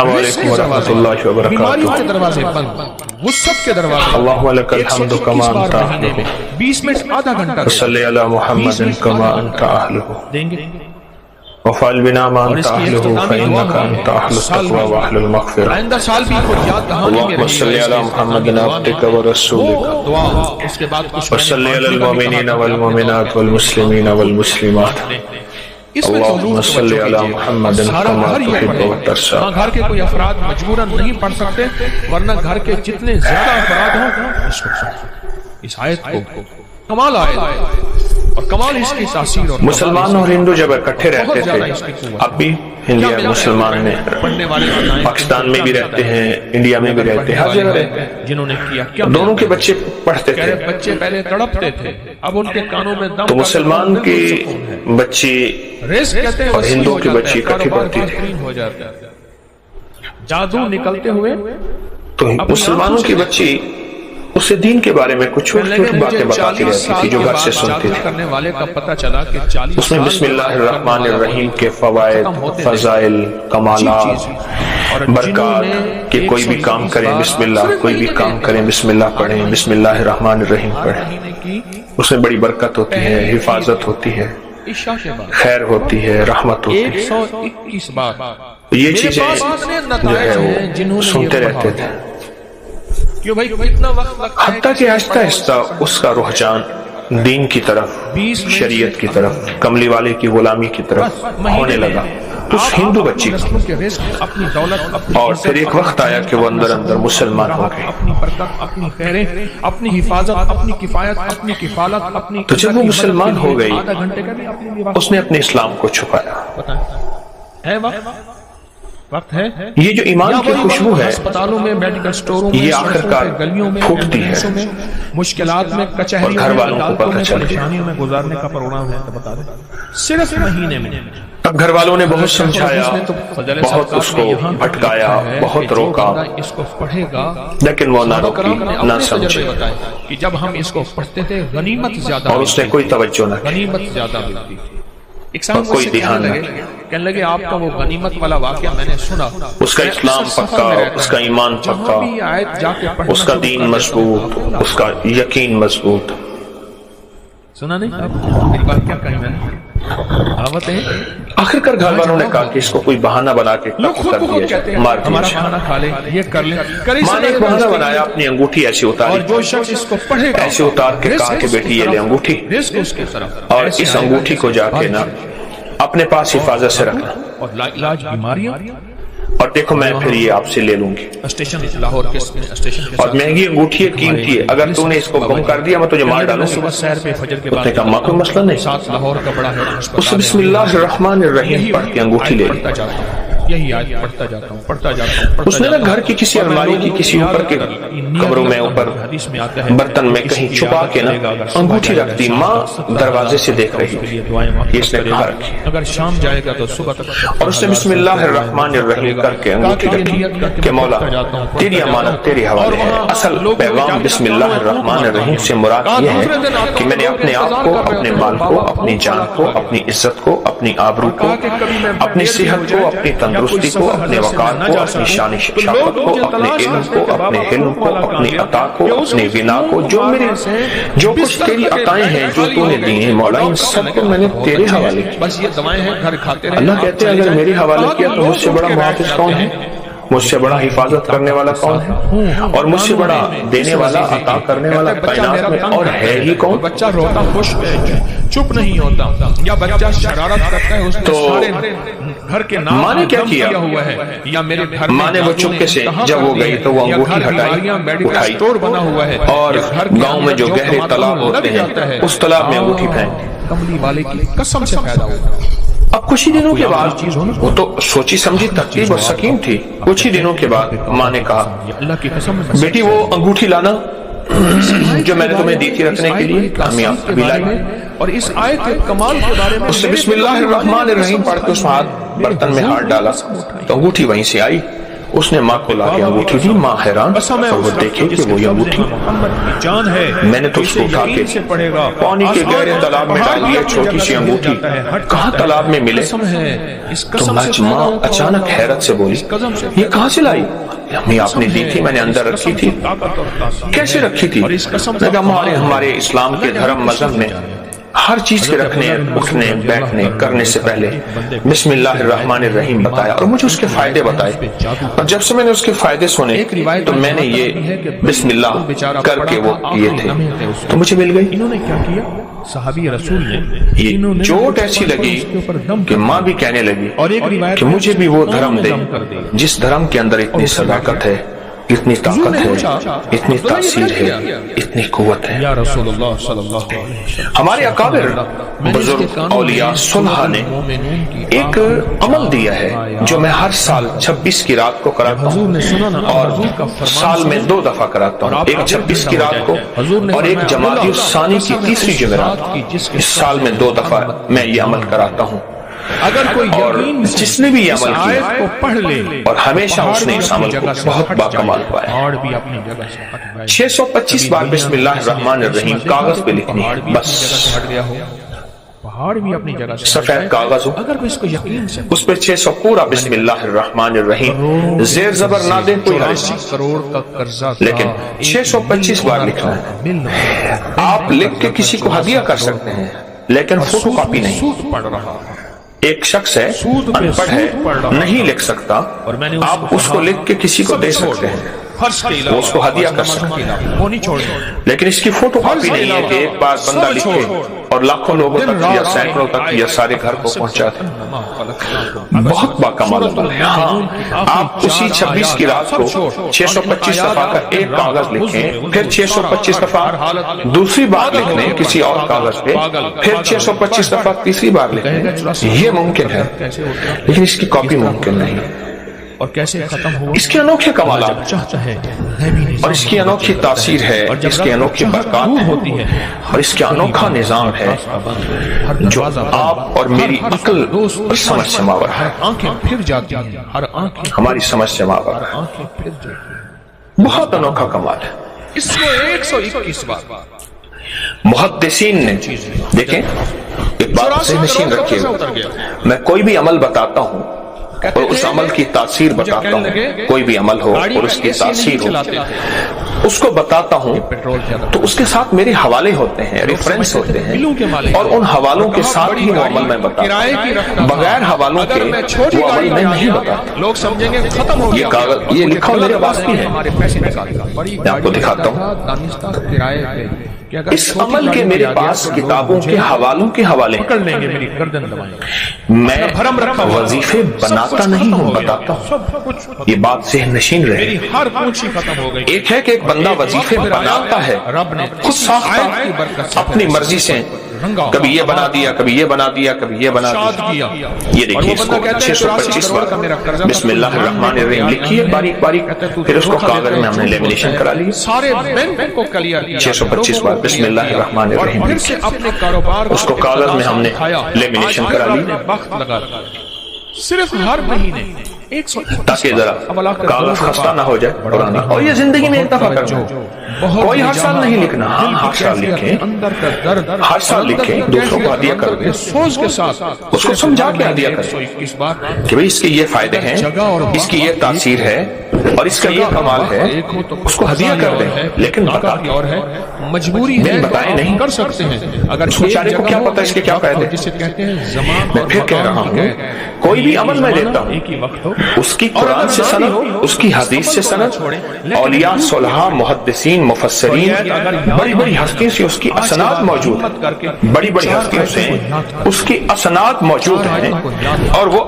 علیکم ورحمۃ اللہ وبرکاتہ۔ بیماری کے دروازے بند، وسعت کے دروازے اللہم لک الحمد کما انت اہلہ، 20 منٹ آدھا گھنٹہ وصلی علی محمد کما انت اہلہ، دیں گے، وفعل بنا ما انت اہلہ فانک انت اہل التقوی واہل المغفرہ۔ آئندہ سال بھی خود یاد دہانی میں اللہم صلی علی محمد عبدک ورسولک، دعا، اس کے بعد کچھ وصلی علی المؤمنین والمؤمنات والمسلمین والمسلمات، اس میں اللہم صلی علی محمد کما تحب وترضی۔ گھر کے کوئی افراد مجبوراً نہیں پڑھ سکتے، ورنہ گھر کے جتنے زیادہ افراد ہوں اس آیت کو کمال آیت اور کمال اس کی تاثیر، اور مسلمان اور ہندو جب اکٹھے رہتے تھے، اب بھی انڈیا مسلمان میں پاکستان میں بھی رہتے ہیں، انڈیا میں بھی رہتے ہیں، ہر جگہ رہتے ہیں، جنہوں نے کیا دونوں کے بچے پڑھتے تھے، بچے پہلے تڑپتے تھے، اب ان کے کانوں میں دم، تو مسلمان کے بچے اور ہندو کے بچے اکٹھے پڑھتے تھے، جادو نکلتے ہوئے تو مسلمانوں کے بچے اس سے دین کے بارے میں کچھ چھوٹی چھوٹی باتیں بتاتی رہتی تھی جو گھر سے سنتے تھے۔ کرنے والے کا پتہ چلا کہ 40 اس میں بسم اللہ الرحمن الرحیم کے فوائد، فضائل، کمالات، برکات، کہ کوئی بھی کام کریں بسم اللہ، کوئی بھی کام کریں بسم اللہ پڑھیں، بسم اللہ الرحمن الرحیم پڑھیں، اس میں بڑی برکت ہوتی ہے، حفاظت ہوتی ہے، خیر ہوتی ہے، رحمت ہوتی ہے۔ 121 بار یہ چیزیں جو ہے وہ سنتے رہتے تھے، حتیٰ کہ آہستہ آہستہ اس کا رجحان دین کی طرف، شریعت کی طرف، کملی والے کی غلامی کی طرف ہونے لگا اس ہندو بچی کا، اور پھر ایک وقت آیا کہ وہ اندر اندر مسلمان ہو گئے۔ اپنی برکت، اپنی خیریں، اپنی حفاظت، اپنی کفایت، اپنی کفالت، اپنی، تو جب وہ مسلمان ہو گئی اس نے اپنے اسلام کو چھپایا۔ ہے وقت ہے، یہ جو ایمان کی خوشبو ہے اسپتالوں میں، میڈیکل سٹوروں میں، یہ آخرکار گلیوں میں، پھوٹتی ہے، مشکلات میں، کچہریوں اور گھر میں، والوں کو پتہ چل گیا، پریشانیوں میں گزارنے کا پروگرام ہے، تو بتا دیں صرف مہینے میں۔ اب گھر والوں نے بہت سمجھایا، بہت اس کو بھٹکایا، بہت روکا، اس کو پڑھے گا، لیکن وہ نہ روکی، نہ سمجھے، کہ جب ہم اس کو پڑھتے تھے غنیمت زیادہ، اور اس نے کوئی توجہ نہ کی، غنیمت زیادہ ملتی تھی۔ ایک اور کوئی دھیان نہ کہنے لگے آپ کا وہ غنیمت والا واقعہ میں نے سنا، اس کا اسلام پکا، اس کا ایمان پکا، اس کا دین مضبوط، اس کا یقین مضبوط۔ سنا نہیں میری بات کیا کہی میں نے؟ آوت ہے آخر کر گھر والوں نے کہا کہ اس کو کوئی بہانہ بنا کے قتل کر دیا جائے، مار دیا ہمارا جائے۔ کھانا کھا لے، یہ کر لے، ماں نے ایک بہانہ بنایا، اپنی انگوٹھی ایسی اور اتاری، جو شخص اس کو پڑھے گا، ایسے اتار کے کہا کہ بیٹی یہ لے انگوٹھی، رزق اس کے طرف، اور اس انگوٹھی کو جا کے نا اپنے پاس حفاظت سے رکھنا، اور لا علاج بیماریاں، اور دیکھو میں پھر یہ آپ سے لے لوں گی، اسٹیشن لاہور کے اسٹیشن کے اور مہنگی انگوٹھی ہے، قیمتی ہے، اگر تو نے اس کو گم کر دیا میں تجھے مار ڈالوں گی۔ صبح سیر پہ فجر کے اس نے بعد کہا ماں کوئی مسئلہ نہیں، ساتھ لاہور کا بڑا ہے اس سے بسم اللہ الرحمن الرحیم پڑھ کے انگوٹھی لے لی۔ پڑھتا جاتا ہوں، یہی آج پڑھتا جاتا ہوں، پڑھتا جاتا ہوں، اس نے نا گھر کی کسی الماری کی کسی اوپر کے کمروں میں اوپر برتن میں کہیں چھپا کے نا انگوٹھی رکھ دی، ماں دروازے سے دیکھ رہی تھی، یہ اس نے کہا رکھی، اگر شام جائے گا تو صبح تک، اور اس نے بسم اللہ الرحمن الرحیم کر کے انگوٹھی رکھی کہ مولا تیری امانت تیرے حوالے ہے۔ اصل پیغام بسم اللہ الرحمن الرحیم سے مراد یہ ہے کہ میں نے اپنے آپ کو، اپنے مال کو، اپنی جان کو، اپنی عزت کو، اپنی آبرو کو، اپنی صحت کو، اپنی تندرستی کو، اپنے وقار کو، اپنی شان شوکت کو، اپنے علم کو، اپنے حلم کو، اپنی عطا کو، اپنے غنا کو، جو کچھ تیری عطائیں ہیں جو تو نے دی ہیں مولا، ان سب کو میں نے تیرے حوالے کیا۔ بس یہ دوائیں ہیں، گھر کھاتے رہے۔ اللہ کہتے ہیں اگر میرے حوالے کیا تو مجھ سے بڑا محافظ کون ہے، مجھ سے بڑا حفاظت کرنے والا کون ہے، اور مجھ سے بڑا دینے والا، عطا کرنے والا کائنات میں اور ہے ہی کون؟ بچہ روتا خوش چپ نہیں ہوتا، یا بچہ شرارت کرتا ہے، اس نے سارے گھر کے نام ماں نے کیا کیا ہوا ہے، یا میرے گھر ماں نے وہ چپکے سے جب وہ گئی تو وہ انگوٹھی ہٹائی، اٹھائی، بنا ہوا ہے، اور گاؤں میں جو گہرے تالاب ہوتے ہیں اس تالاب میں انگوٹھی پھینک۔ کملی والے کی قسم سے پیدا ہوگا۔ اب کچھ ہی دنوں کے بعد، وہ تو سوچی سمجھی ترتیب اور سکیم تھی، کچھ ہی دنوں کے بعد ماں نے کہا اللہ کی قسم بیٹی وہ انگوٹھی لانا جو میں نے تمہیں دی تھی رکھنے کے لیے، کامیاب ابھی لائی، اور اس آیت کے کمال کے بارے میں اس سے بسم اللہ الرحمن الرحیم پڑھ کے اس ہاتھ برتن میں ہاتھ ڈالا تو انگوٹھی وہیں سے آئی، اس نے ماں کو لا کے انگوٹھی دی، ماں حیران، اور وہ دیکھے کہ وہ انگوٹھی میں نے تو اس کو اٹھا کے پانی کے گہرے تالاب میں ڈال دیا، چھوٹی سی انگوٹھی کہاں تالاب میں ملے؟ تو ماں اچانک حیرت سے بولی یہ کہاں سے لائی؟ امی آپ نے دی تھی، میں نے اندر رکھی تھی۔ کیسے رکھی تھی؟ ہمارے اسلام کے دھرم مذہب میں ہر چیز کے رکھنے، اٹھنے، بیٹھنے، کرنے سے پہلے بسم اللہ الرحمن الرحیم بتایا، اور مجھے اس کے فائدے بتائے، اور جب سے میں نے اس کے فائدے سنے تو میں نے یہ بسم اللہ کر کے وہ کیے تھے تو مجھے مل گئی۔ انہوں نے کیا کیا؟ صحابی رسول نے یہ چوٹ ایسی لگی کہ ماں بھی کہنے لگی کہ مجھے بھی وہ دھرم دے جس دھرم کے اندر اتنی صداقت ہے، اتنی طاقت ہے، اتنی تاثیر ہے، اتنی قوت ہے۔ یا رسول اللہ صلی اللہ علیہ وسلم، ہمارے اکابر بزرگ اولیاء صلحاء نے ایک عمل دیا ہے جو میں ہر سال 26 کی رات کو کراتا ہوں، اور سال میں 2 دفعہ کراتا ہوں، ایک 26 کی رات کو اور ایک جمادی الثانی کی 3ری جمعرات۔ اس سال میں 2 دفعہ میں یہ عمل کراتا ہوں، اگر کوئی اور جس نے بھی یہ عمل کیا کو پڑھ لے اور ہمیشہ اس نے اس عمل کو بہت باکمال پایا۔ اور بھی اپنی جگہ سے ہٹ جائے، 625 بار بسم اللہ الرحمن الرحیم کاغذ پہ لکھنی ہے، بس ہٹ گیا ہو، پہاڑ بھی اپنی جگہ سے سفید کاغذ ہو، اگر کوئی اس کو یقین سے اس پہ 600 پورا بسم اللہ الرحمن الرحیم زیر زبر نہ دیں کوئی حرج، 84 کروڑ کا قرضہ تھا، لیکن 625 بار لکھنا ہے۔ آپ لکھ کے کسی کو ہدیہ کر سکتے ہیں لیکن فوٹو کاپی نہیں۔ سود پڑ رہا، ایک شخص ہے ان پڑھ ہے نہیں لکھ سکتا، آپ اس کو لکھ کے کسی کو دے سکتے ہیں، وہ اس کو ہدیہ کر سکتے ہیں، وہ نہیں چھوڑ، لیکن اس کی فوٹو کاپی نہیں ہے کہ ایک بار بندہ لکھے اور لاکھوں لوگوں تک یا سینکڑوں تک یا سارے گھر کو پہنچا دے۔ بہت باکمال عمل ہے۔ ہاں، آپ اسی 26 کی رات کو 625 دفعہ کا ایک کاغذ لکھیں، پھر 625 دفعہ دوسری بار لکھ لیں کسی اور کاغذ پہ، پھر 625 دفعہ تیسری بار لکھ لیں، یہ ممکن ہے، لیکن اس کی کاپی ممکن نہیں۔ اور کیسے ختم ہوا؟ اس کے انوکھے کمالات چاہتا ہے اور اس کی انوکھی تاثیر ہے، اس کی انوکھی برکات ہوتی ہے، اور اس کا انوکھا نظام ہے جو آپ اور میری عقل اور سمجھ سے ماور ہے۔ آنکھیں پھر جاتی ہیں، ہر آنکھیں ہماری سمجھ سے ماور ہے، آنکھیں پھر جاتی ہیں۔ بہت انوکھا کمال ہے۔ اس کو 121 بار محدثین نے دیکھیں، ایک بات سے نشین رکھیے، میں کوئی بھی عمل بتاتا ہوں اور اس عمل کی تاثیر بتاتا ہوں، کوئی بھی عمل ہو اور اس کی تاثیر ہو، اس کو بتاتا ہوں تو اس کے ساتھ میرے حوالے ہوتے ہیں، ریفرنس ہوتے ہیں، اور ان حوالوں کے ساتھ ہی وہ عمل میں بتاتا ہوں، بغیر حوالوں کے وہ عمل میں نہیں بتاتا۔ لوگ سمجھیں گے ختم ہو یہ کاغذ یہ لکھا میرے پاس بھی ہے، میں آپ کو دکھاتا ہوں۔ اس عمل کے میرے پاس کتابوں کے حوالوں کے حوالے پکڑ لیں گے، میری گردن دبائیں گے۔ میں وظیفے بناتا نہیں ہوں، بتاتا ہوں، یہ بات ذہن نشین رہے۔ میری ہر پونچھی ختم ہو گئی۔ ایک ہے کہ ایک بندہ وظیفے بناتا ہے، خود ساختہ اپنی مرضی سے، کبھی یہ بنا دیا، کبھی یہ بنا دیا، کبھی یہ بنا دیا۔ یہ دیکھیے اس کو 625 بار بسم اللہ الرحمن الرحیم لکھیے باریک باریک، پھر اس کو کاغذ میں ہم نے لیمینیشن کرا لی، سارے بینک کو کلیئر کیا، 625 بار بسم اللہ الرحمن الرحیم پھر سے اپنے کاروبار اس کو کاغذ میں ہم نے لیمینیشن کرا لی، وقت لگا صرف ہر مہینے 121 تاکہ ذرا کاغذ خستہ نہ ہو جائے پرانی، اور یہ زندگی میں ایک دفعہ کرنا، کوئی ہر سال نہیں لکھنا۔ ہاں ہر سال لکھیں، ہر سال لکھیں، دوسروں کو ہدیہ کر دیں، سوچ کے ساتھ اس کو سمجھا کے ہدیہ کریں کہ بھئی اس کے یہ فائدے ہیں، اس کی یہ تاثیر ہے اور اس کا یہ کمال ہے، اس کو ہدیہ کر دیں، لیکن بتا کے اور ہے مجبوری ہے، بتائے نہیں کر سکتے ہیں۔ اگر اس بیچارے کو کیا پتا اس کے کیا فائدے، جسے کہتے ہیں زمان، میں پھر کہہ رہا ہوں کوئی بھی عمل میں دیتا ہوں، ایک ہی وقت ہو، اس کی قرآن سے سند، اس کی حدیث سے سند، اولیاء صلحاء محدثین مفسرین بڑی بڑی ہستیوں سے اس کی اسناد موجود ہیں، بڑی بڑی ہستیوں سے اس کی اسناد موجود ہیں، اور وہ